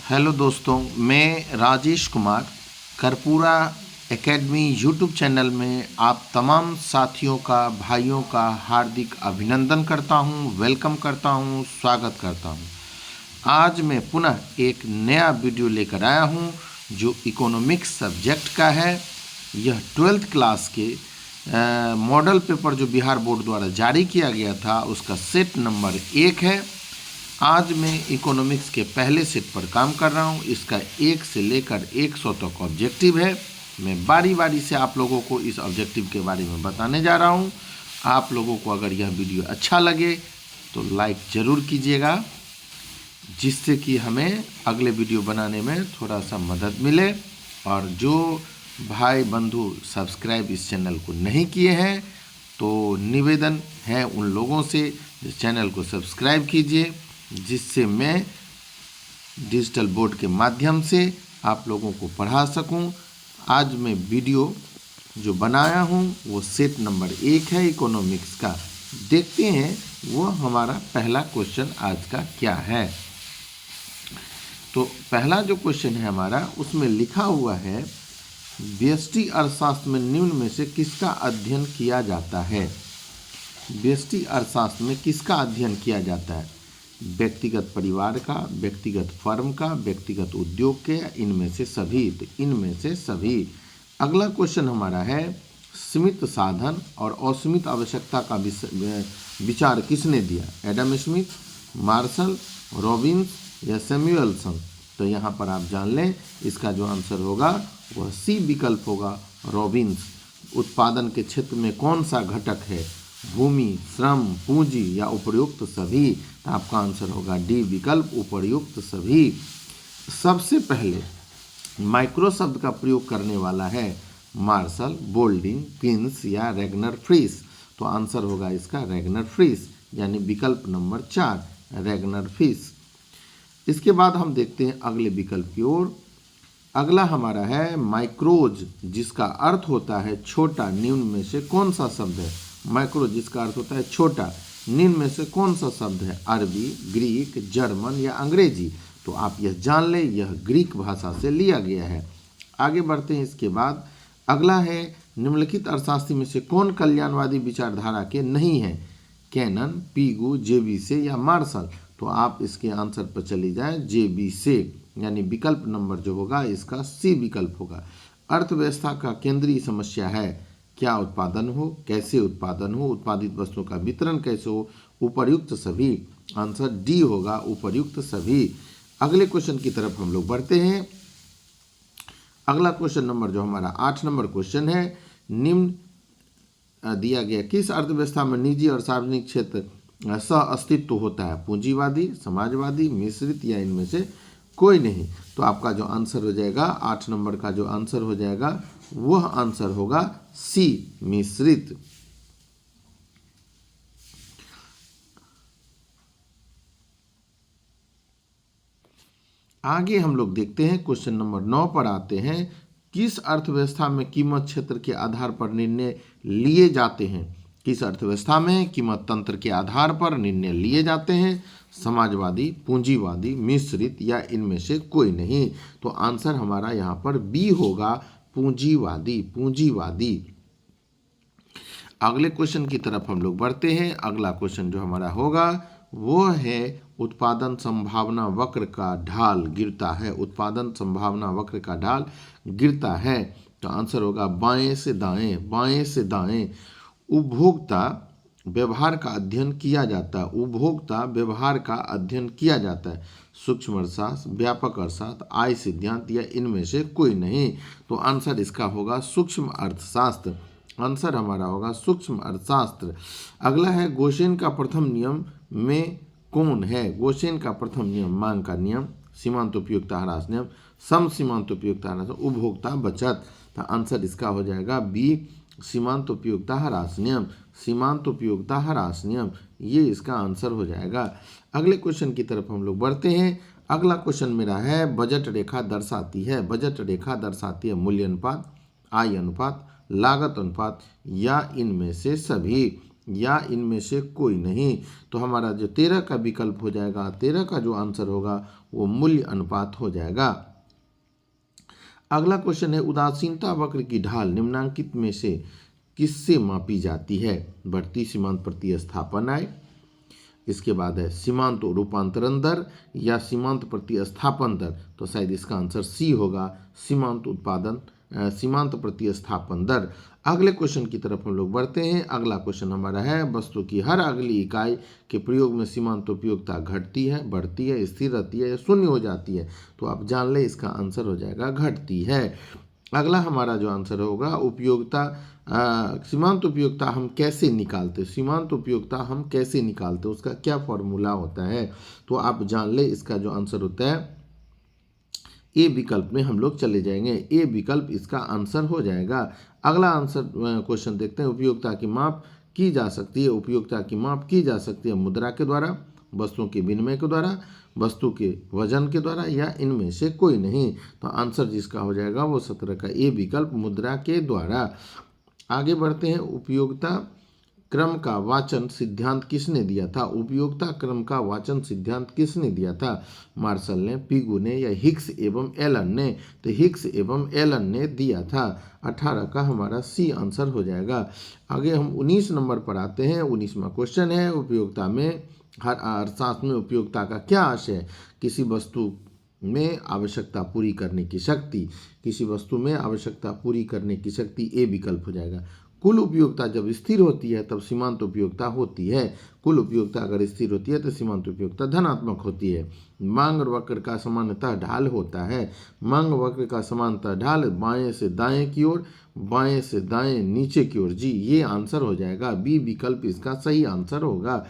Hello दोस्तों, मैं Rajesh Kumar Karpura academy YouTube channel में आप तमाम साथियों का, भाइयों का हार्दिक अभिनंदन करता हूं, वेलकम करता हूं, स्वागत करता हूं। आज मैं पुनः एक नया वीडियो लेकर आया हूं जो इकोनॉमिक्स सब्जेक्ट का है। यह 12th क्लास के मॉडल पेपर जो बिहार बोर्ड द्वारा जारी किया गया था उसका सेट नंबर 1 है। आज मैं इकोनॉमिक्स के पहले सेट पर काम कर रहा हूं। इसका 1 से लेकर 100 तक ऑब्जेक्टिव है। मैं बारी बारी से आप लोगों को इस ऑब्जेक्टिव के बारे में बताने जा रहा हूं। आप लोगों को अगर यह वीडियो अच्छा लगे तो लाइक ज़रूर कीजिएगा, जिससे कि हमें अगले वीडियो बनाने में थोड़ा सा मदद मिले। और जो भाई बंधु सब्सक्राइब इस चैनल को नहीं किए हैं तो निवेदन है उन लोगों से इस चैनल को सब्सक्राइब कीजिए, जिससे मैं डिजिटल बोर्ड के माध्यम से आप लोगों को पढ़ा सकूं। आज मैं वीडियो जो बनाया हूं वो सेट नंबर 1 है इकोनॉमिक्स का। देखते हैं वो हमारा पहला क्वेश्चन आज का क्या है। तो पहला जो क्वेश्चन है हमारा, उसमें लिखा हुआ है व्यष्टि अर्थशास्त्र में निम्न में से किसका अध्ययन किया जाता है। व्यष्टि अर्थशास्त्र में किसका अध्ययन किया जाता है? व्यक्तिगत परिवार का, व्यक्तिगत फर्म का, व्यक्तिगत उद्योग के, या इनमें से सभी? तो इनमें से सभी। अगला क्वेश्चन हमारा है सीमित साधन और असीमित आवश्यकता का विचार किसने दिया? एडम स्मिथ, मार्शल, रॉबिन्स या सैमुअलसन? तो यहाँ पर आप जान लें इसका जो आंसर होगा वह सी विकल्प होगा, रॉबिन्स। उत्पादन के क्षेत्र में कौन सा घटक है? भूमि, श्रम, पूंजी या उपर्युक्त सभी? तो आपका आंसर होगा डी विकल्प, उपर्युक्त सभी। सबसे पहले माइक्रो शब्द का प्रयोग करने वाला है मार्शल, बोल्डिंग, किन्स या रेगनर फ्रीस? तो आंसर होगा इसका रेगनर फ्रीस, यानी विकल्प नंबर 4 रेगनर फ्रीस। इसके बाद हम देखते हैं अगले विकल्प की ओर। अगला हमारा है माइक्रोज, जिसका अर्थ होता है छोटा। निम्न में से कौन सा शब्द है? माइक्रो जिसका अर्थ होता है छोटा, निम्न में से कौन सा शब्द है? अरबी, ग्रीक, जर्मन या अंग्रेजी? तो आप यह जान लें यह ग्रीक भाषा से लिया गया है। आगे बढ़ते हैं। इसके बाद अगला है निम्नलिखित अर्थशास्त्री में से कौन कल्याणवादी विचारधारा के नहीं है? कैनन, पीगू, जेबी से या मार्शल? तो आप इसके आंसर पर चली जाएं जेबी से, यानी विकल्प नंबर जो होगा इसका सी विकल्प होगा। अर्थव्यवस्था का केंद्रीय समस्या है क्या उत्पादन हो, कैसे उत्पादन हो, उत्पादित वस्तुओं का वितरण कैसे हो? उपर्युक्त सभी। आंसर डी होगा, उपर्युक्त सभी। अगले क्वेश्चन की तरफ हम लोग बढ़ते हैं। अगला क्वेश्चन नंबर जो हमारा 8 नंबर क्वेश्चन है, निम्न दिया गया किस अर्थव्यवस्था में निजी और सार्वजनिक क्षेत्र सह अस्तित्व होता है? पूंजीवादी, समाजवादी, मिश्रित या इनमें से कोई नहीं? तो आपका जो आंसर हो जाएगा 8 नंबर का जो आंसर हो जाएगा वह आंसर होगा सी मिश्रित। आगे हम लोग देखते हैं क्वेश्चन नंबर 9 पर आते हैं। किस अर्थव्यवस्था में कीमत क्षेत्र के आधार पर निर्णय लिए जाते हैं? किस अर्थव्यवस्था में कीमत तंत्र के आधार पर निर्णय लिए जाते हैं? समाजवादी, पूंजीवादी, मिश्रित या इनमें से कोई नहीं? तो आंसर हमारा यहाँ पर बी होगा, पूंजीवादी, पूंजीवादी। अगले क्वेश्चन की तरफ हम लोग बढ़ते हैं। अगला क्वेश्चन जो हमारा होगा वो है उत्पादन संभावना वक्र का ढाल गिरता है। उत्पादन संभावना वक्र का ढाल गिरता है। तो आंसर होगा बाएं से दाएं, बाएं से दाएं। उपभोक्ता व्यवहार का अध्ययन किया जाता है। उपभोक्ता व्यवहार का अध्ययन किया जाता है। सूक्ष्म अर्थशास्त्र, व्यापक अर्थशास्त्र, आय सिद्धांत या इनमें से कोई नहीं? तो आंसर इसका होगा सूक्ष्म अर्थशास्त्र। आंसर हमारा होगा सूक्ष्म अर्थशास्त्र। अगला है गोसेन का प्रथम नियम में कौन है? गोसेन का प्रथम नियम मांग का नियम, सीमांत उपयोगिता ह्रास नियम, सम सीमांत उपयोगिता ह्रास, उपभोक्ता बचत? तो आंसर इसका हो जाएगा बी सीमांत उपयोगिता ह्रास नियम। सीमांत उपयोगिता ह्रास नियम, ये इसका आंसर हो जाएगा। अगले क्वेश्चन की तरफ हम लोग बढ़ते हैं। अगला क्वेश्चन मेरा है बजट रेखा दर्शाती है। बजट रेखा दर्शाती है मूल्य अनुपात, आय अनुपात, लागत अनुपात या इनमें से सभी? या इनमें से कोई नहीं। तो हमारा जो 13 का विकल्प हो जाएगा, 13 का जो आंसर होगा वो मूल्य अनुपात हो जाएगा। अगला क्वेश्चन है, उदासीनता वक्र की ढाल निम्नांकित में से किससे मापी जाती है? बढ़ती सीमांत प्रतिस्थापन आय, इसके बाद है सीमांत रूपांतरण दर या सीमांत प्रतिस्थापन दर। तो शायद इसका आंसर सी होगा, सीमांत प्रतिस्थापन दर। अगले क्वेश्चन की तरफ हम लोग बढ़ते हैं। अगला क्वेश्चन हमारा है, वस्तु की हर अगली इकाई के प्रयोग में सीमांत उपयोगिता घटती है, बढ़ती है, स्थिर रहती है या शून्य हो जाती है? तो आप जान ले, इसका आंसर हो जाएगा घटती है। अगला हमारा जो आंसर होगा, उपयोगिता सीमांत उपयोगिता हम कैसे निकालते, सीमांत उपयोगिता हम कैसे निकालते, उसका क्या फॉर्मूला होता है? तो आप जान ले, इसका जो आंसर होता है ए विकल्प में हम लोग चले जाएंगे। ए विकल्प इसका आंसर हो जाएगा। अगला आंसर क्वेश्चन देखते हैं, उपयोगिता की माप की जा सकती है, उपयोगिता की माप की जा सकती है मुद्रा के द्वारा, वस्तुओं के विनिमय के द्वारा, वस्तु के वजन के द्वारा या इनमें से कोई नहीं। तो आंसर जिसका हो जाएगा वो 17 का ए विकल्प, मुद्रा के द्वारा। आगे बढ़ते हैं, उपयोगिता क्रम का वाचन सिद्धांत किसने दिया था? उपयोगिता क्रम का वाचन सिद्धांत किसने दिया था? मार्शल ने, पिगू ने या हिक्स एवं एलन ने? तो हिक्स एवं एलन ने दिया था। 18 का हमारा सी आंसर हो जाएगा। आगे हम 19 नंबर पर आते हैं। 19वां क्वेश्चन है, उपयोगिता में हर अर्थशास्त्र में उपयोगिता का क्या आशय है? किसी वस्तु में आवश्यकता पूरी करने की शक्ति, किसी वस्तु में आवश्यकता पूरी करने की शक्ति, ए विकल्प हो जाएगा। कुल उपयोगिता जब स्थिर होती है तब सीमांत उपयोगिता होती है। कुल उपयोगिता अगर स्थिर होती है तो सीमांत उपयोगिता धनात्मक होती है। मांग वक्र का सामान्यतः ढाल होता है। मांग वक्र का सामान्यतः ढाल बाएं से दाएं की ओर, बाएं से दाएं नीचे की ओर। जी, ये आंसर हो जाएगा, बी विकल्प इसका सही आंसर होगा।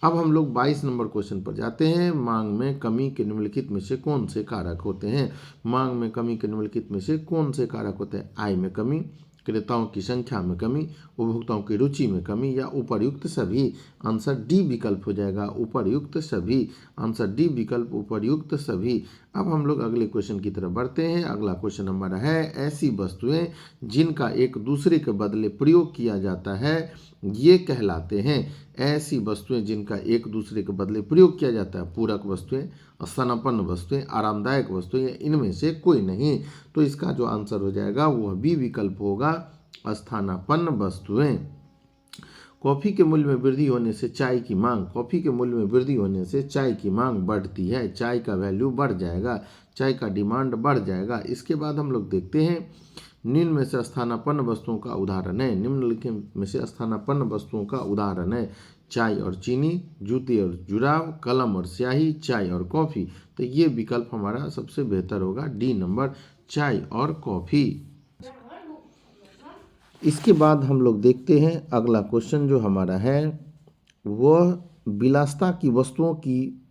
अब हम लोग 22 नंबर क्वेश्चन पर जाते हैं। मांग में कमी के निम्नलिखित में से कौन से कारक होते हैं? मांग में कमी के निम्नलिखित में से कौन से कारक होते हैं? आय में कमी, क्रेताओं की संख्या में कमी, उपभोक्ताओं की रुचि में कमी या उपर्युक्त सभी? आंसर डी विकल्प हो जाएगा, उपर्युक्त सभी। आंसर डी विकल्प, उपर्युक्त सभी। अब हम लोग अगले क्वेश्चन की तरफ बढ़ते हैं। अगला क्वेश्चन हमारा है, ऐसी वस्तुएं जिनका एक दूसरे के बदले प्रयोग किया जाता है ये कहलाते हैं। ऐसी वस्तुएं जिनका एक दूसरे के बदले प्रयोग किया जाता है, पूरक वस्तुएं, स्थानापन्न वस्तुएं, आरामदायक वस्तुएं या इनमें से कोई नहीं। तो इसका जो आंसर हो जाएगा वह बी विकल्प होगा, स्थानापन्न वस्तुएं। कॉफी के मूल्य में वृद्धि होने से चाय की मांग, कॉफी के मूल्य में वृद्धि होने से चाय की मांग बढ़ती है, चाय का वैल्यू बढ़ जाएगा, चाय का डिमांड बढ़ जाएगा। इसके बाद हम लोग देखते हैं, निम्न में से स्थानापन्न वस्तुओं का उदाहरण है। निम्नलिखित में से स्थानापन्न वस्तुओं का उदाहरण है, चाय और चीनी, जूते और जुराब, कलम और स्याही, चाय और कॉफ़ी। तो ये विकल्प हमारा सबसे बेहतर होगा, डी नंबर, चाय और कॉफ़ी। इसके बाद हम लोग देखते हैं अगला क्वेश्चन जो हमारा है वह विलासिता की वस्तुओं की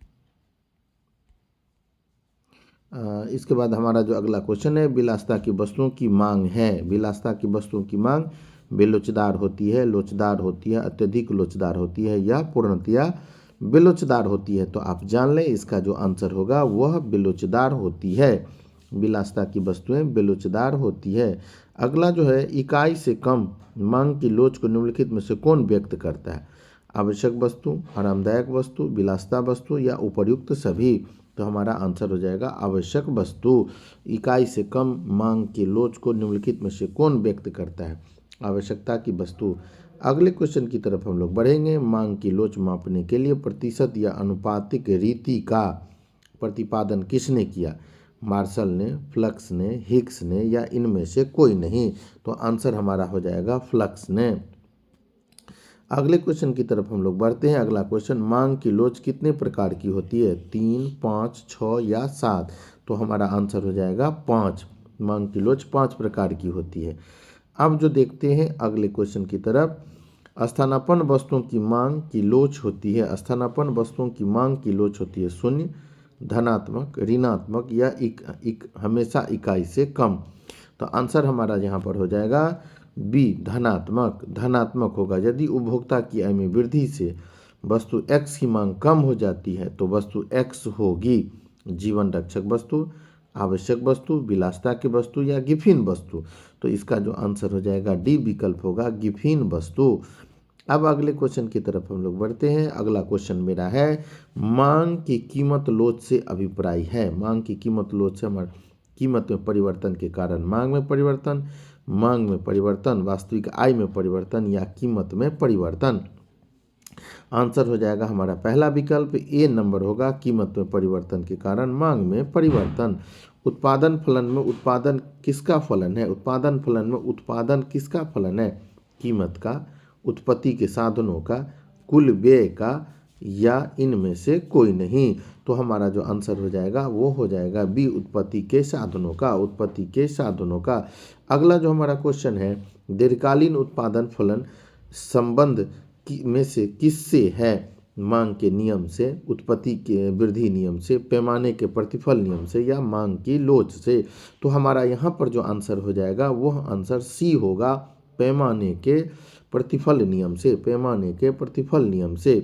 इसके बाद हमारा जो अगला क्वेश्चन है, विलासिता की वस्तुओं की मांग है। विलासिता की वस्तुओं की मांग बेलोचदार होती है, लोचदार होती है, अत्यधिक लोचदार होती है या पूर्णतया बेलोचदार होती है? तो आप जान लें, इसका जो आंसर होगा वह बेलोचदार होती है। विलासिता की वस्तुएं बेलोचदार होती है। अगला जो है, इकाई से कम मांग की लोच को निम्नलिखित में से कौन व्यक्त करता है? आवश्यक वस्तु, आरामदायक वस्तु, विलासिता वस्तु या उपर्युक्त सभी? तो हमारा आंसर हो जाएगा आवश्यक वस्तु। इकाई से कम मांग की लोच को निम्नलिखित में से कौन व्यक्त करता है? आवश्यकता की वस्तु। अगले क्वेश्चन की तरफ हम लोग बढ़ेंगे। मांग की लोच मापने के लिए प्रतिशत या अनुपातिक रीति का प्रतिपादन किसने किया? मार्शल ने, फ्लक्स ने, हिक्स ने या इनमें से कोई नहीं? तो आंसर हमारा हो जाएगा फ्लक्स ने। अगले क्वेश्चन की तरफ हम लोग बढ़ते हैं। अगला क्वेश्चन, मांग की लोच कितने प्रकार की होती है? 3, 5, 6 या 7? तो हमारा आंसर हो जाएगा 5। मांग की लोच 5 प्रकार की होती है। अब जो देखते हैं अगले क्वेश्चन की तरफ, स्थानापन्न वस्तुओं की मांग की लोच होती है, स्थानापन्न वस्तुओं की मांग की लोच होती है शून्य, धनात्मक, ऋणात्मक या हमेशा इकाई से कम? तो आंसर हमारा यहाँ पर हो जाएगा बी, धनात्मक। धनात्मक होगा। यदि उपभोक्ता की आय में वृद्धि से वस्तु एक्स की मांग कम हो जाती है तो वस्तु एक्स होगी। जीवन रक्षक वस्तु, आवश्यक वस्तु, विलासिता की वस्तु या गिफिन वस्तु? तो इसका जो आंसर हो जाएगा डी विकल्प होगा, गिफिन वस्तु। अब अगले क्वेश्चन की तरफ हम लोग बढ़ते हैं। अगला क्वेश्चन मेरा है, मांग की कीमत लोच से अभिप्राय है। मांग की कीमत लोच से हमारे कीमत में परिवर्तन के कारण मांग में परिवर्तन, वास्तविक आय में परिवर्तन या कीमत में परिवर्तन। आंसर हो जाएगा हमारा पहला विकल्प, ए नंबर होगा, कीमत में परिवर्तन के कारण मांग में परिवर्तन। उत्पादन फलन में उत्पादन किसका फलन है? उत्पादन फलन में उत्पादन किसका फलन है? कीमत का, उत्पत्ति के साधनों का, कुल व्यय का, या इनमें से कोई नहीं। तो हमारा जो आंसर हो जाएगा वो हो जाएगा बी, उत्पत्ति के साधनों का, उत्पत्ति के साधनों का। अगला जो हमारा क्वेश्चन है, दीर्घकालीन उत्पादन फलन संबंध में से किससे है? मांग के नियम से, उत्पत्ति के वृद्धि नियम से, पैमाने के प्रतिफल नियम से, या मांग की लोच से। तो हमारा यहाँ पर जो आंसर हो जाएगा वह आंसर सी होगा, पैमाने के प्रतिफल नियम से, पैमाने के प्रतिफल नियम से।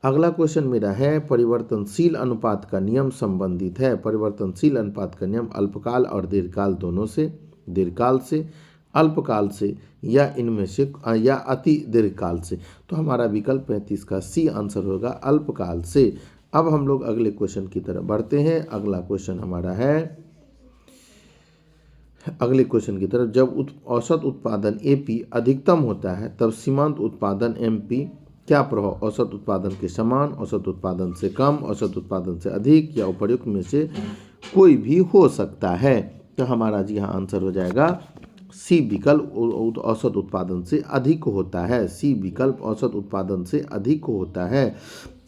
अगला क्वेश्चन मेरा है, परिवर्तनशील अनुपात का नियम संबंधित है। परिवर्तनशील अनुपात का नियम अल्पकाल और दीर्घकाल दोनों से, दीर्घकाल से, अल्पकाल से, या इनमें से, या अति दीर्घकाल से। तो हमारा विकल्प 35 का सी आंसर होगा, अल्पकाल से। अब हम लोग अगले क्वेश्चन की तरफ बढ़ते हैं। अगला क्वेश्चन हमारा है, अगले क्वेश्चन की तरफ, जब औसत उत्पादन एपी अधिकतम होता है तब सीमांत उत्पादन एमपी क्या प्रभाव? औसत उत्पादन के समान, औसत उत्पादन से कम, औसत उत्पादन से अधिक, या उपर्युक्त में से कोई भी हो सकता है। तो हमारा जी यहाँ आंसर हो जाएगा सी विकल्प, औसत उत्पादन से अधिक होता है। सी विकल्प औसत उत्पादन से अधिक होता है।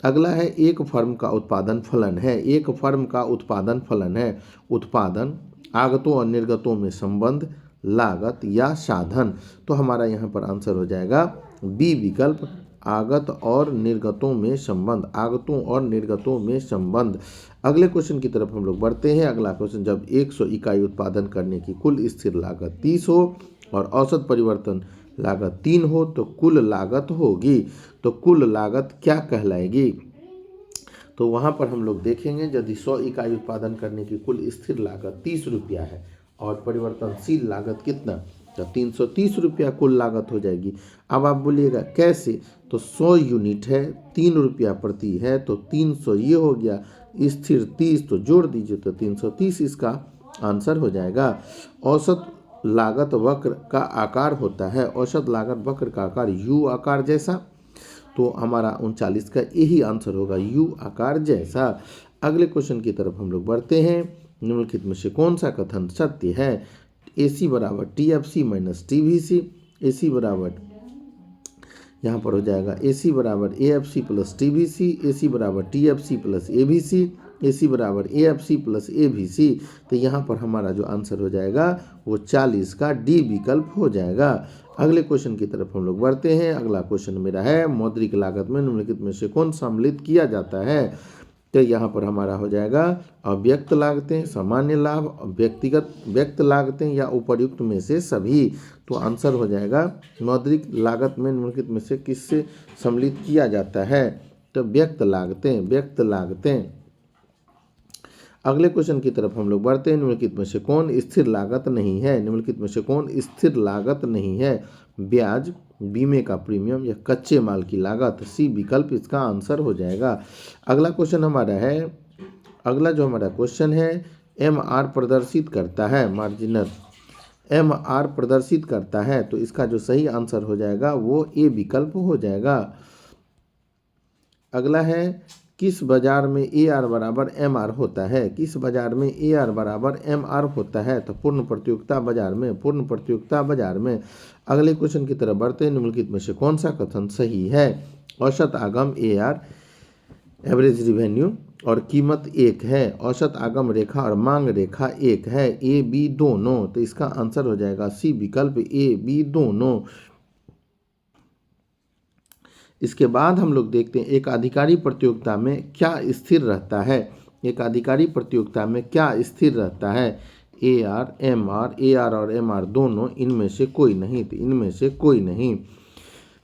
अगला है, एक फर्म का उत्पादन फलन है। एक फर्म का उत्पादन फलन है उत्पादन, आगतों और निर्गतों में संबंध, लागत, या साधन। तो हमारा यहाँ पर आंसर हो जाएगा बी विकल्प, आगत और निर्गतों में संबंध, आगतों और निर्गतों में संबंध। अगले क्वेश्चन की तरफ हम लोग बढ़ते हैं। अगला क्वेश्चन, जब 100 इकाई उत्पादन करने की कुल स्थिर लागत 30 हो और औसत परिवर्तन लागत 3 हो तो कुल लागत होगी। तो कुल लागत क्या कहलाएगी? तो वहाँ पर हम लोग देखेंगे, यदि 100 इकाई उत्पादन करने की कुल स्थिर लागत 30 रुपया है और परिवर्तनशील लागत कितना? तो 330 रुपया कुल लागत हो जाएगी। अब आप बोलिएगा कैसे? तो 100 यूनिट है, 3 रुपया प्रति है, तो 300 ये हो गया, स्थिर 30 तो जोड़ दीजिए तो 330 इसका आंसर हो जाएगा। औसत लागत वक्र का आकार होता है, औसत लागत वक्र का आकार यू आकार जैसा। तो हमारा 39 का यही आंसर होगा, यू आकार जैसा। अगले क्वेश्चन की तरफ हम लोग बढ़ते हैं। निम्नलिखित में से कौन सा कथन सत्य है? AC बराबर TFC माइनस TVC, AC बराबर, यहाँ पर हो जाएगा AC बराबर AFC प्लस TVC, AC बराबर TFC प्लस ABC, AC बराबर AFC प्लस ABC। तो यहाँ पर हमारा जो आंसर हो जाएगा वो 40 का डी विकल्प हो जाएगा। अगले क्वेश्चन की तरफ हम लोग बढ़ते हैं। अगला क्वेश्चन मेरा है, मौद्रिक लागत में निम्नलिखित में से कौन सम्मिलित किया जाता है? तो यहाँ पर हमारा हो जाएगा अव्यक्त लागतें, सामान्य लाभ, व्यक्त लागतें, या उपर्युक्त में से सभी। तो आंसर हो जाएगा मौद्रिक लागत में निम्नलिखित में से किससे सम्मिलित किया जाता है? तो व्यक्त लागतें, व्यक्त लागतें। अगले क्वेश्चन की तरफ हम लोग बढ़ते हैं। निम्नलिखित में से कौन स्थिर लागत नहीं है? निम्नलिखित में से कौन स्थिर लागत नहीं है? ब्याज, बीमे का प्रीमियम, या कच्चे माल की लागत। सी विकल्प इसका आंसर हो जाएगा। अगला क्वेश्चन हमारा है, अगला जो हमारा क्वेश्चन है, MR प्रदर्शित करता है, मार्जिनल MR प्रदर्शित करता है। तो इसका जो सही आंसर हो जाएगा वो ए विकल्प हो जाएगा। अगला है, किस बाजार में AR बराबर MR होता है? किस बाजार में AR बराबर MR होता है? तो पूर्ण प्रतियोगिता बाजार में, पूर्ण प्रतियोगिता बाजार में। अगले क्वेश्चन की तरफ बढ़ते हैं। निम्नलिखित में से कौन सा कथन सही है? औसत आगम AR, एवरेज रिवेन्यू, और कीमत एक है। औसत आगम रेखा और मांग रेखा एक है, AB दोनों। तो इसका आंसर हो जाएगा सी विकल्प, AB दोनों। इसके बाद हम लोग देखते हैं, एक आधिकारी प्रतियोगिता में क्या स्थिर रहता है? एक आधिकारी प्रतियोगिता में क्या स्थिर रहता है? AR, MR, AR और MR दोनों, इनमें से कोई नहीं। तो इनमें से कोई नहीं।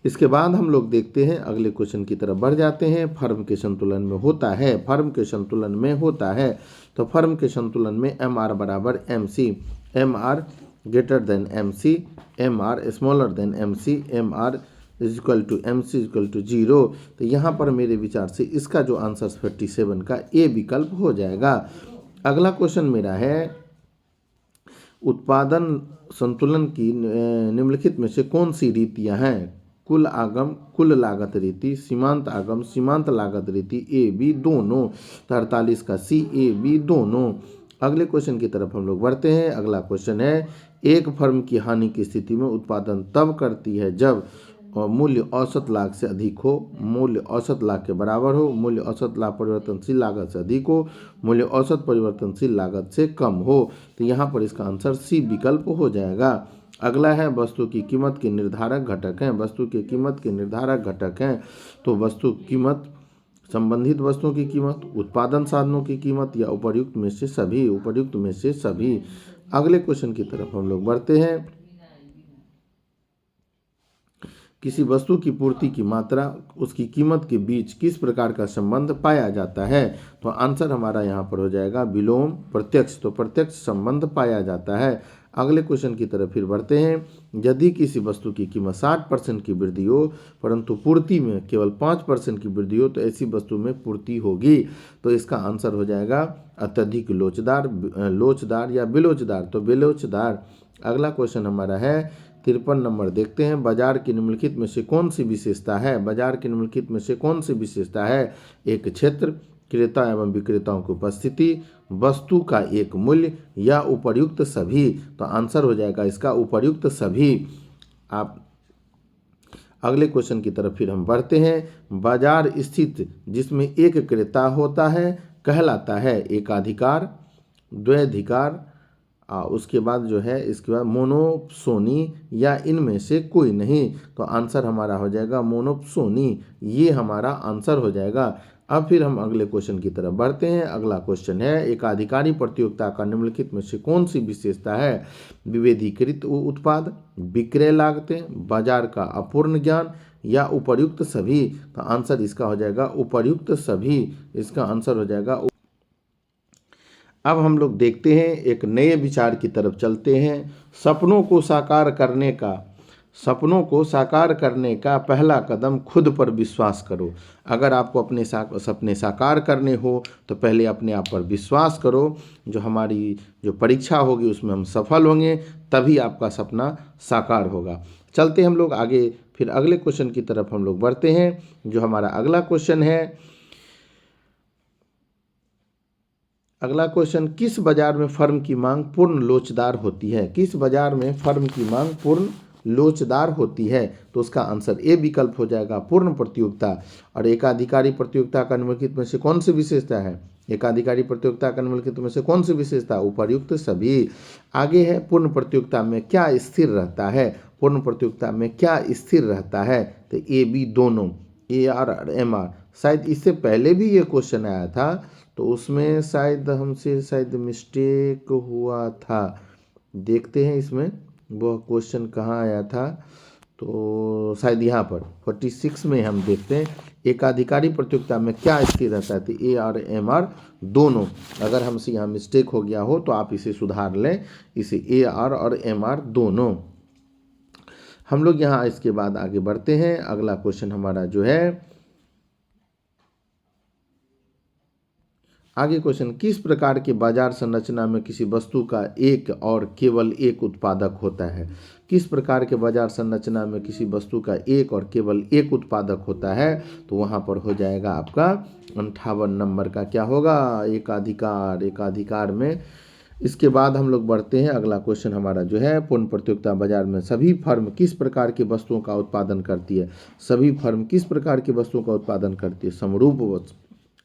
इसके बाद हम लोग देखते हैं, अगले क्वेश्चन की तरफ बढ़ जाते हैं। फर्म के संतुलन में होता है, फर्म के संतुलन में होता है। तो फर्म के संतुलन में MR बराबर MC, MR greater than MC, MR smaller than MC, MR is equal to M C is equal to 0। तो यहाँ पर मेरे विचार से इसका जो आंसर 47 का ए विकल्प हो जाएगा। अगला क्वेश्चन मेरा है, उत्पादन संतुलन की निम्नलिखित में से कौन सी रीतियां हैं? कुल आगम कुल लागत रीति, सीमांत आगम सीमांत लागत रीति, ए बी दोनों। तो 48 का सी, ए बी दोनों। अगले क्वेश्चन की तरफ हम लोग बढ़ते हैं। अगला क्वेश्चन है, एक फर्म की हानि की स्थिति में उत्पादन तब करती है जब मूल्य औसत लाभ से अधिक हो, मूल्य औसत लाभ के बराबर हो, मूल्य औसत लाभ परिवर्तनशील लागत से अधिक हो, मूल्य औसत परिवर्तनशील लागत से कम हो। तो यहाँ पर इसका आंसर सी विकल्प हो जाएगा। अगला है, वस्तु की कीमत के निर्धारक घटक हैं। वस्तु की कीमत के निर्धारक घटक हैं तो वस्तु कीमत, संबंधित वस्तुओं की कीमत, उत्पादन साधनों की कीमत या उपर्युक्त में से सभी, उपर्युक्त में से सभी। अगले क्वेश्चन की तरफ हम लोग बढ़ते हैं। किसी वस्तु की पूर्ति की मात्रा उसकी कीमत के बीच किस प्रकार का संबंध पाया जाता है? तो आंसर हमारा यहाँ पर हो जाएगा विलोम प्रत्यक्ष। तो प्रत्यक्ष संबंध पाया जाता है। अगले क्वेश्चन की तरफ फिर बढ़ते हैं। यदि किसी वस्तु की कीमत 60% की वृद्धि हो परंतु पूर्ति में केवल 5% की वृद्धि हो तो ऐसी वस्तु में पूर्ति होगी। तो इसका आंसर हो जाएगा अत्यधिक लोचदार या बेलोचदार। तो बेलोचदार। अगला क्वेश्चन हमारा है 53 नंबर, देखते हैं। बाजार की निम्नलिखित में से कौन सी विशेषता है? बाजार की निम्नलिखित में से कौन सी विशेषता है? एक क्षेत्र, क्रेता एवं विक्रेताओं की उपस्थिति, वस्तु का एक मूल्य या उपर्युक्त सभी। तो आंसर हो जाएगा इसका उपर्युक्त सभी। आप अगले क्वेश्चन की तरफ फिर हम बढ़ते हैं। बाजार स्थित जिसमें एक क्रेता होता है कहलाता है एकाधिकार, द्वैधिकार, उसके बाद जो है इसके बाद मोनोप्सोनी या इनमें से कोई नहीं। तो आंसर हमारा हो जाएगा मोनोप्सोनी। ये हमारा आंसर हो जाएगा। अब फिर हम अगले क्वेश्चन की तरफ बढ़ते हैं। अगला क्वेश्चन है, एकाधिकारी प्रतियोगिता का निम्नलिखित में से कौन सी विशेषता है? विभेदीकृत उत्पाद, विक्रय लागतें, बाजार का अपूर्ण ज्ञान या उपर्युक्त सभी। तो आंसर इसका हो जाएगा उपर्युक्त सभी। इसका आंसर हो जाएगा। अब हम लोग देखते हैं, एक नए विचार की तरफ चलते हैं। सपनों को साकार करने का पहला कदम खुद पर विश्वास करो। अगर आपको अपने सपने साकार करने हो तो पहले अपने आप पर विश्वास करो। जो हमारी जो परीक्षा होगी उसमें हम सफल होंगे, तभी आपका सपना साकार होगा। चलते हम लोग आगे, फिर अगले क्वेश्चन की तरफ हम लोग बढ़ते हैं। जो हमारा अगला क्वेश्चन है, अगला क्वेश्चन, किस बाजार में फर्म की मांग पूर्ण लोचदार होती है? किस बाजार में फर्म की मांग पूर्ण लोचदार होती है? तो उसका आंसर ए विकल्प हो जाएगा पूर्ण प्रतियोगिता। और एकाधिकारी प्रतियोगिता का निम्नलिखित में से कौन सी विशेषता है? एकाधिकारी प्रतियोगिता का निम्नलिखित में से कौन सी विशेषता? उपर्युक्त सभी। आगे है, पूर्ण प्रतियोगिता में क्या स्थिर रहता है? पूर्ण प्रतियोगिता में क्या स्थिर रहता है? तो ए बी दोनों, ए आर और एम आर। शायद इससे पहले भी ये क्वेश्चन आया था तो उसमें शायद मिस्टेक हुआ था। देखते हैं इसमें वह क्वेश्चन कहाँ आया था। तो शायद यहाँ पर 46 में हम देखते हैं, एकाधिकारी प्रतियोगिता में क्या स्थिर रहता है? तो ए आर एम आर दोनों। अगर हमसे यहाँ मिस्टेक हो गया हो तो आप इसे सुधार लें, इसे ए आर और एम आर दोनों। हम लोग यहाँ इसके बाद आगे बढ़ते हैं। अगला क्वेश्चन हमारा जो है, आगे क्वेश्चन, किस प्रकार के बाजार संरचना में किसी वस्तु का एक और केवल एक उत्पादक होता है? किस प्रकार के बाजार संरचना में किसी वस्तु का एक और केवल एक उत्पादक होता है? तो वहाँ पर हो जाएगा आपका 58 नंबर का क्या होगा? एकाधिकार। एकाधिकार में इसके बाद हम लोग बढ़ते हैं। अगला क्वेश्चन हमारा जो है, पूर्ण प्रतियोगिता बाजार में सभी फर्म किस प्रकार की वस्तुओं का उत्पादन करती है? सभी फर्म किस प्रकार की वस्तुओं का उत्पादन करती है? समरूप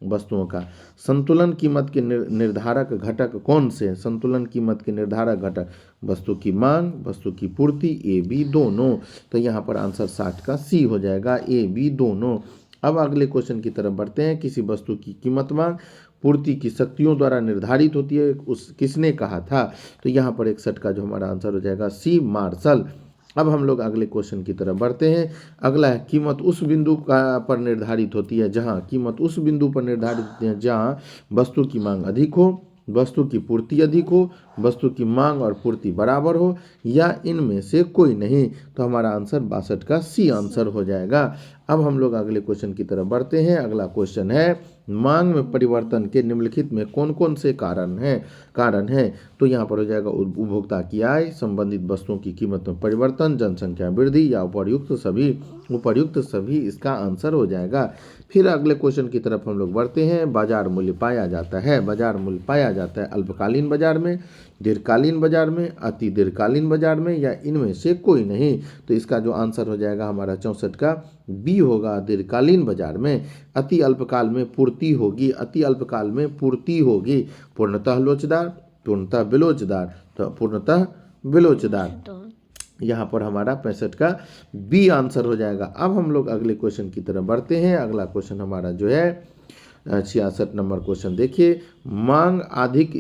वस्तुओं का। संतुलन कीमत के निर्धारक घटक कौन से? संतुलन कीमत के निर्धारक घटक वस्तु की मांग, वस्तु की पूर्ति, ए बी दोनों। तो यहाँ पर आंसर 60 का सी हो जाएगा, ए बी दोनों। अब अगले क्वेश्चन की तरफ बढ़ते हैं। किसी वस्तु की कीमत मांग पूर्ति की शक्तियों द्वारा निर्धारित होती है, उस किसने कहा था? तो यहाँ पर 61 का जो हमारा आंसर हो जाएगा सी, मार्शल। अब हम लोग अगले क्वेश्चन की तरफ बढ़ते हैं। अगला है, कीमत उस बिंदु पर निर्धारित होती है जहां, कीमत उस बिंदु पर निर्धारित होती है जहां वस्तु की मांग अधिक हो, वस्तु की पूर्ति अधिक हो, वस्तु की मांग और पूर्ति बराबर हो, या इनमें से कोई नहीं। तो हमारा आंसर 62 का सी आंसर हो जाएगा। अब हम लोग अगले क्वेश्चन की तरफ बढ़ते हैं। अगला क्वेश्चन है, मांग में परिवर्तन के निम्नलिखित में कौन कौन से कारण हैं। तो यहाँ पर हो जाएगा उपभोक्ता की आय, संबंधित वस्तुओं की कीमत में परिवर्तन, जनसंख्या वृद्धि, या उपर्युक्त सभी इसका आंसर हो जाएगा। फिर अगले क्वेश्चन की तरफ हम लोग बढ़ते हैं। बाजार मूल्य पाया जाता है अल्पकालीन बाजार में, दीर्घकालीन बाजार में, अति दीर्घकालीन बाजार में, या इनमें से कोई नहीं। तो इसका जो आंसर हो जाएगा हमारा 64 का बी होगा, दीर्घकालीन बाजार में। अति अल्पकाल में पूर्ति होगी, पूर्णतः लोचदार, पूर्णतः विलोचदार, तो पूर्णतः विलोचदार। यहाँ पर हमारा 65 का बी आंसर हो जाएगा। अब हम लोग अगले क्वेश्चन की तरफ बढ़ते हैं। अगला क्वेश्चन हमारा जो है 66 नंबर क्वेश्चन देखिए। मांग अधिक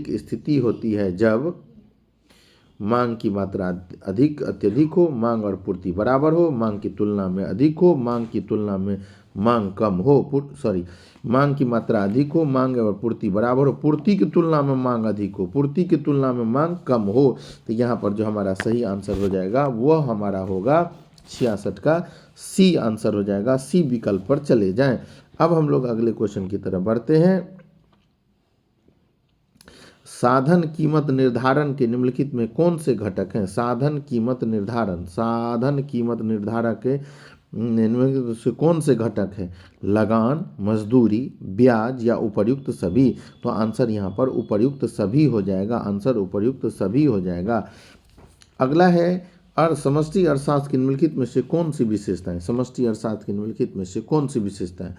स्थिति होती है जब मांग की मात्रा अत्यधिक हो, मांग और पूर्ति बराबर हो, मांग की तुलना में अधिक हो, मांग की तुलना में मांग कम हो, मांग की मात्रा अधिक हो, मांग और पूर्ति बराबर हो, पूर्ति की तुलना में मांग अधिक हो, पूर्ति की तुलना में मांग कम हो। तो यहाँ पर जो हमारा सही आंसर हो जाएगा वह हमारा होगा 66 का सी आंसर हो जाएगा। सी विकल्प पर चले जाएं। अब हम लोग अगले क्वेश्चन की तरफ बढ़ते हैं। साधन कीमत निर्धारण के निम्नलिखित में कौन से घटक हैं। साधन कीमत निर्धारक के निम्नलिखित से कौन से घटक है। लगान, मजदूरी, ब्याज, या उपर्युक्त सभी। तो आंसर यहाँ पर उपर्युक्त सभी हो जाएगा। अगला है समष्टि अर्थशास्त्र के निम्नलिखित में से कौन सी विशेषताएं। समष्टि अर्थशास्त्र के निम्नलिखित में से कौन सी विशेषताएं।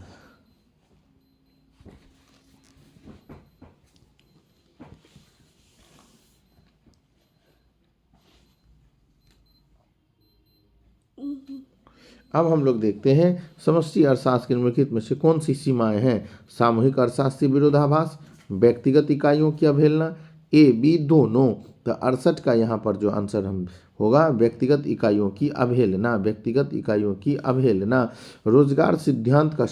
अब हम लोग देखते हैं समष्टि अर्थशास्त्र के निम्नलिखित में से कौन सी सीमाएं हैं। सामूहिक अर्थशास्त्री विरोधाभास, व्यक्तिगत इकाइयों की अवहेलना, ए बी दोनों। तो 68 का यहाँ पर जो आंसर हम होगा व्यक्तिगत इकाइयों की अवहेलना। रोजगार सिद्धांत का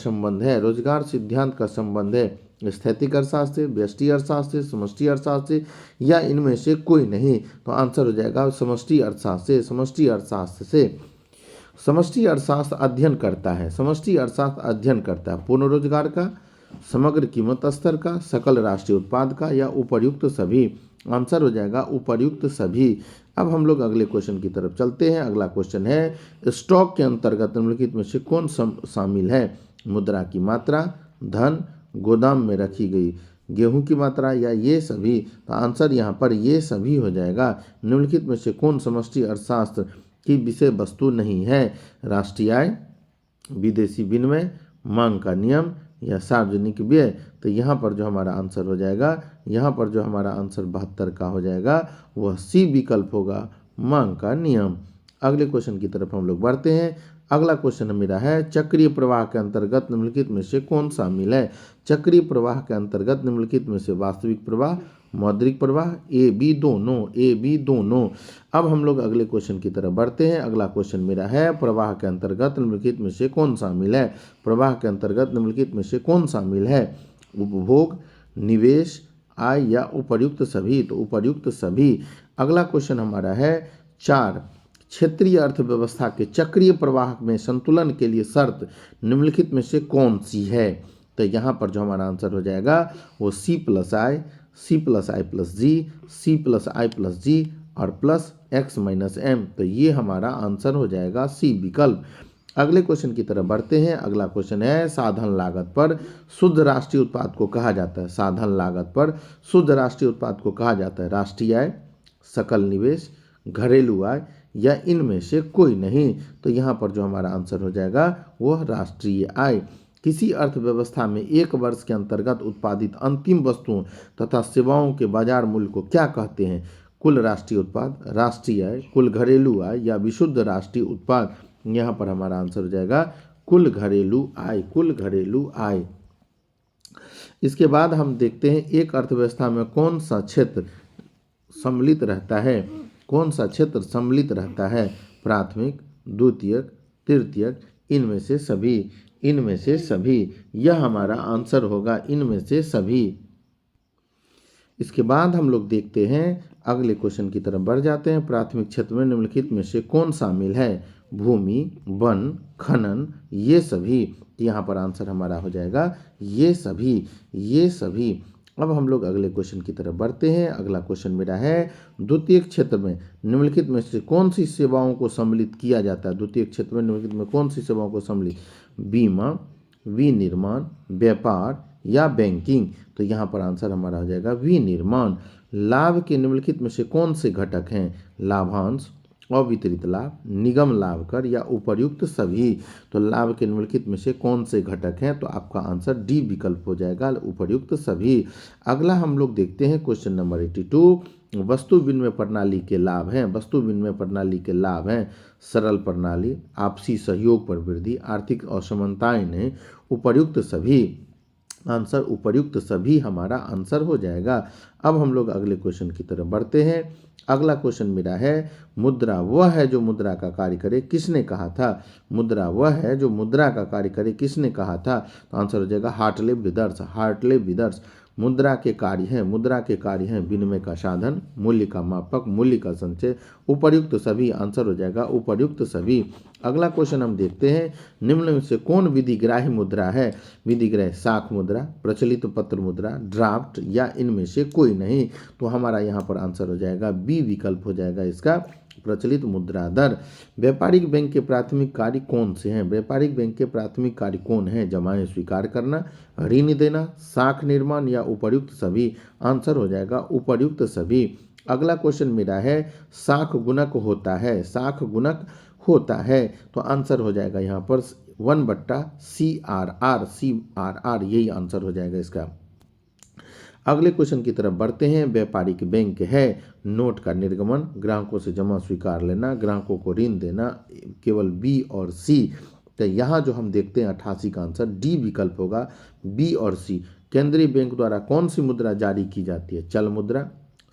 संबंध है स्थैतिक अर्थशास्त्र, व्यष्टि अर्थशास्त्र, समष्टि अर्थशास्त्र, या इनमें से कोई नहीं। तो आंसर हो जाएगा समष्टि अर्थशास्त्र से। समष्टि अर्थशास्त्र अध्ययन करता है पूर्ण रोजगार का, समग्र कीमत स्तर का, सकल राष्ट्रीय उत्पाद का, या उपर्युक्त सभी। आंसर हो जाएगा उपर्युक्त सभी। अब हम लोग अगले क्वेश्चन की तरफ चलते हैं। अगला क्वेश्चन है स्टॉक के अंतर्गत निम्नलिखित में से कौन शामिल है। मुद्रा की मात्रा, धन, गोदाम में रखी गई गेहूं की मात्रा, या ये सभी। तो आंसर यहाँ पर ये सभी हो जाएगा। निम्नलिखित में से कौन समष्टि अर्थशास्त्र की विषय वस्तु नहीं है। राष्ट्रीय आय, विदेशी विनिमय, मांग का नियम, या सार्वजनिक व्यय। तो यहाँ पर जो हमारा आंसर हो जाएगा 72 का हो जाएगा वह सी विकल्प होगा, मांग का नियम। अगले क्वेश्चन की तरफ हम लोग बढ़ते हैं। अगला क्वेश्चन मेरा है चक्रीय प्रवाह के अंतर्गत निम्नलिखित में से कौन शामिल है। चक्रीय प्रवाह के अंतर्गत निम्नलिखित में से वास्तविक प्रवाह, मौद्रिक प्रवाह, ए बी दोनों। अब हम लोग अगले क्वेश्चन की तरफ बढ़ते हैं। अगला क्वेश्चन मेरा है प्रवाह के अंतर्गत निम्नलिखित में से कौन शामिल है। उपभोग, निवेश, आय, या उपर्युक्त सभी। तो उपर्युक्त सभी। अगला क्वेश्चन हमारा है 4 क्षेत्रीय अर्थव्यवस्था के चक्रीय प्रवाह में संतुलन के लिए शर्त निम्नलिखित में से कौन सी है। तो यहाँ पर जो हमारा आंसर हो जाएगा वो C+I, C+I+G, C+I+G और +X-M। तो ये हमारा आंसर हो जाएगा सी विकल्प। अगले क्वेश्चन की तरफ बढ़ते हैं। अगला क्वेश्चन है साधन लागत पर शुद्ध राष्ट्रीय उत्पाद को कहा जाता है। राष्ट्रीय आय, सकल निवेश, घरेलू आय, या इनमें से कोई नहीं। तो यहाँ पर जो हमारा आंसर हो जाएगा वह राष्ट्रीय आय। किसी अर्थव्यवस्था में एक वर्ष के अंतर्गत उत्पादित अंतिम वस्तुओं तथा सेवाओं के बाजार मूल्य को क्या कहते हैं। कुल राष्ट्रीय उत्पाद, राष्ट्रीय आय, कुल घरेलू आय, या विशुद्ध राष्ट्रीय उत्पाद। यहाँ पर हमारा आंसर हो जाएगा कुल घरेलू आय। इसके बाद हम देखते हैं एक अर्थव्यवस्था में कौन सा क्षेत्र सम्मिलित रहता है। प्राथमिक, द्वितीयक, तृतीयक, इनमें से सभी। इनमें से सभी। यह हमारा आंसर होगा, इनमें से सभी। इसके बाद हम लोग देखते हैं, अगले क्वेश्चन की तरफ बढ़ जाते हैं। प्राथमिक क्षेत्र में निम्नलिखित में से कौन शामिल है? भूमि, वन, खनन, ये सभी। यहाँ पर आंसर हमारा हो जाएगा ये सभी, ये सभी। अब हम लोग अगले क्वेश्चन की तरफ बढ़ते हैं। अगला क्वेश्चन मेरा है, द्वितीयक क्षेत्र में निम्नलिखित में से कौन सी सेवाओं को सम्मिलित किया जाता है? द्वितीयक क्षेत्र में निम्नलिखित में कौन सी सेवाओं को सम्मिलित? बीमा, विनिर्माण, व्यापार या बैंकिंग? तो यहाँ पर आंसर हमारा हो जाएगा विनिर्माण। लाभ के निम्नलिखित में से कौन से घटक हैं? लाभांश, अवितरित लाभ, निगम लाभ कर या उपर्युक्त सभी? तो लाभ के निम्नलिखित में से कौन से घटक हैं? तो आपका आंसर डी विकल्प हो जाएगा, उपर्युक्त सभी। अगला हम लोग देखते हैं क्वेश्चन नंबर 82। वस्तु विनिमय प्रणाली के लाभ हैं। वस्तु विनिमय प्रणाली के लाभ हैं, सरल प्रणाली, आपसी सहयोग पर वृद्धि, आर्थिक असमानताएं नहीं, उपर्युक्त सभी। आंसर उपर्युक्त सभी हमारा आंसर हो जाएगा। अब हम लोग अगले क्वेश्चन की तरफ बढ़ते हैं। अगला क्वेश्चन मेरा है, मुद्रा वह है जो मुद्रा का कार्य करे, किसने कहा था? मुद्रा वह है जो मुद्रा का कार्य करे, किसने कहा था? तो आंसर हो जाएगा हार्टले ब्रदर्स, हार्टले ब्रदर्स। मुद्रा के कार्य हैं, मुद्रा के कार्य हैं विनिमय का साधन, मूल्य का मापक, मूल्य का संचय, उपर्युक्त सभी। आंसर हो जाएगा उपर्युक्त सभी। अगला क्वेश्चन हम देखते हैं, निम्न में से कौन विधिग्राही मुद्रा है? विधिग्राही साख मुद्रा, प्रचलित पत्र मुद्रा, ड्राफ्ट या इनमें से कोई नहीं? तो हमारा यहाँ पर आंसर हो जाएगा बी विकल्प हो जाएगा इसका, प्रचलित मुद्रा दर। व्यापारिक बैंक के प्राथमिक कार्य कौन से हैं? व्यापारिक बैंक के प्राथमिक कार्य कौन है? जमाएं स्वीकार करना, ऋण देना, साख निर्माण या उपर्युक्त सभी? आंसर हो जाएगा उपर्युक्त सभी। अगला क्वेश्चन मेरा है, साख गुणक होता है, साख गुणक होता है, तो आंसर हो जाएगा यहाँ पर 1/CRR, CRR यही आंसर हो जाएगा इसका। अगले क्वेश्चन की तरफ बढ़ते हैं। व्यापारिक बैंक है, नोट का निर्गमन, ग्राहकों से जमा स्वीकार लेना, ग्राहकों को ऋण देना, केवल बी और सी। तो यहाँ जो हम देखते हैं 88 का आंसर डी विकल्प होगा, बी और सी। केंद्रीय बैंक द्वारा कौन सी मुद्रा जारी की जाती है? चल मुद्रा,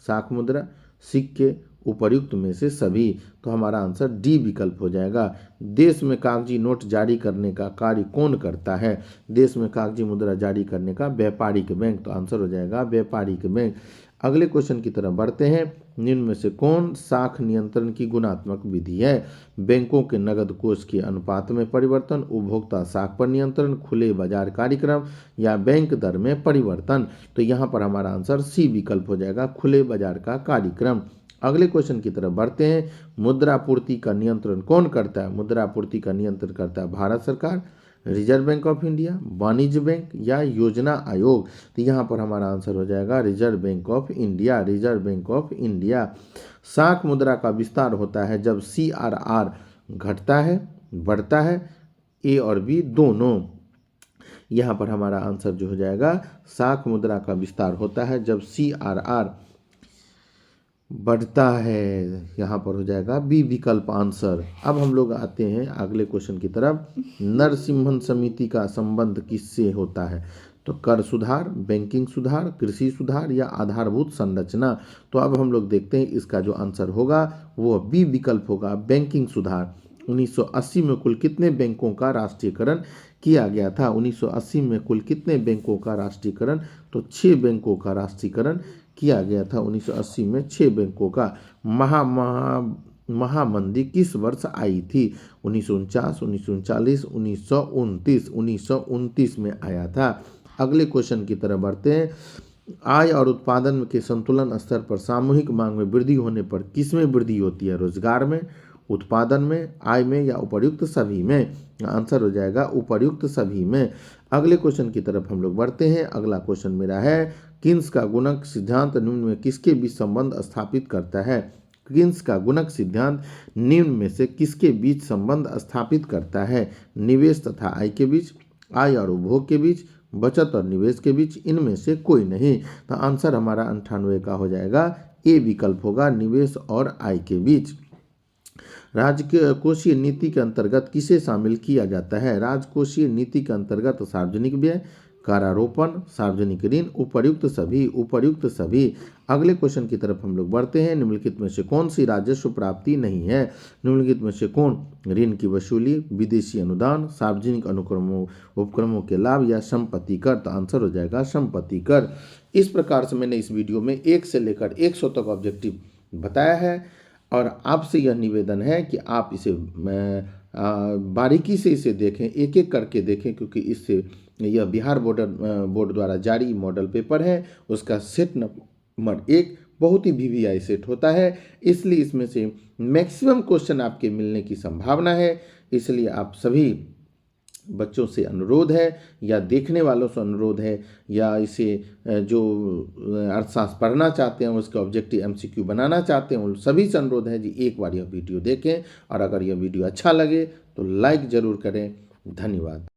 साख मुद्रा, सिक्के, उपर्युक्त में से सभी? तो हमारा आंसर डी विकल्प हो जाएगा। देश में कागजी नोट जारी करने का कार्य कौन करता है? देश में कागजी मुद्रा जारी करने का व्यापारिक बैंक, तो आंसर हो जाएगा व्यापारिक बैंक। अगले क्वेश्चन की तरफ बढ़ते हैं। निम्न में से कौन साख नियंत्रण की गुणात्मक विधि है? बैंकों के नगद कोष के अनुपात में परिवर्तन, उपभोक्ता साख पर नियंत्रण, खुले बाजार कार्यक्रम या बैंक दर में परिवर्तन? तो यहाँ पर हमारा आंसर सी विकल्प हो जाएगा, खुले बाजार का कार्यक्रम। अगले क्वेश्चन की तरफ बढ़ते हैं। मुद्रापूर्ति का नियंत्रण कौन करता है? मुद्रापूर्ति का नियंत्रण करता है भारत सरकार, रिजर्व बैंक ऑफ इंडिया, वाणिज्य बैंक या योजना आयोग? तो यहाँ पर हमारा आंसर हो जाएगा reserve bank of India, reserve bank of India. साख मुद्रा का विस्तार होता है जब CRR घटता है, बढ़ता है, ए और बी दोनों। यहाँ पर हमारा आंसर जो हो जाएगा, साख मुद्रा का विस्तार होता है जब CRR बढ़ता है, यहाँ पर हो जाएगा बी विकल्प आंसर। अब हम लोग आते हैं अगले क्वेश्चन की तरफ। नरसिम्हन समिति का संबंध किससे होता है? तो कर सुधार, बैंकिंग सुधार, कृषि सुधार या आधारभूत संरचना? तो अब हम लोग देखते हैं इसका जो आंसर होगा वो बी विकल्प होगा, बैंकिंग सुधार। 1980 में कुल कितने बैंकों का राष्ट्रीयकरण किया गया था? 1980 में कुल कितने बैंकों का राष्ट्रीयकरण? तो 6 बैंकों का राष्ट्रीयकरण किया गया था 1980 में, 6 बैंकों का। महामंदी किस वर्ष आई थी? 1949, 1939, 1929? 1929 में आया था। अगले क्वेश्चन की तरफ बढ़ते हैं। आय और उत्पादन के संतुलन स्तर पर सामूहिक मांग में वृद्धि होने पर किसमें वृद्धि होती है? रोजगार में, उत्पादन में, आय में या उपर्युक्त सभी में? आंसर हो जाएगा उपर्युक्त सभी में। अगले क्वेश्चन की तरफ हम लोग बढ़ते हैं। अगला क्वेश्चन मेरा है, किन्स का गुणक सिद्धांत निम्न में किसके बीच संबंध स्थापित करता है? किन्स का गुणक सिद्धांत निम्न में से किसके बीच संबंध स्थापित करता है? निवेश तथा आय के बीच, आय और उपभोग के बीच, बचत और निवेश के बीच, इनमें से कोई नहीं? तो आंसर हमारा 98 का हो जाएगा, ए विकल्प होगा, निवेश और आय के बीच। राजकोषीय नीति के अंतर्गत किसे शामिल किया जाता है? राजकोषीय नीति के अंतर्गत सार्वजनिक व्यय, करारोपण, सार्वजनिक ऋण, उपर्युक्त सभी। अगले क्वेश्चन की तरफ हम लोग बढ़ते हैं। निम्नलिखित में से कौन सी राजस्व प्राप्ति नहीं है? निम्नलिखित में से कौन? ऋण की वसूली, विदेशी अनुदान, सार्वजनिक उपक्रमों के लाभ या संपत्ति कर। तो आंसर हो जाएगा संपत्ति कर। इस प्रकार से मैंने इस वीडियो में 1 से लेकर 100 तक ऑब्जेक्टिव बताया है और आपसे यह निवेदन है कि आप इसे बारीकी से इसे देखें, एक एक करके देखें, क्योंकि इससे यह बिहार बोर्ड द्वारा जारी मॉडल पेपर है। उसका सेट नंबर 1 बहुत ही VVI सेट होता है, इसलिए इसमें से मैक्सिमम क्वेश्चन आपके मिलने की संभावना है। इसलिए आप सभी बच्चों से अनुरोध है या देखने वालों से अनुरोध है या इसे जो अर्थशास्त्र पढ़ना चाहते हैं उसके ऑब्जेक्टिव MCQ बनाना चाहते हैं उन सभी से अनुरोध है जी एक बार यह वीडियो देखें और अगर यह वीडियो अच्छा लगे तो लाइक ज़रूर करें। धन्यवाद।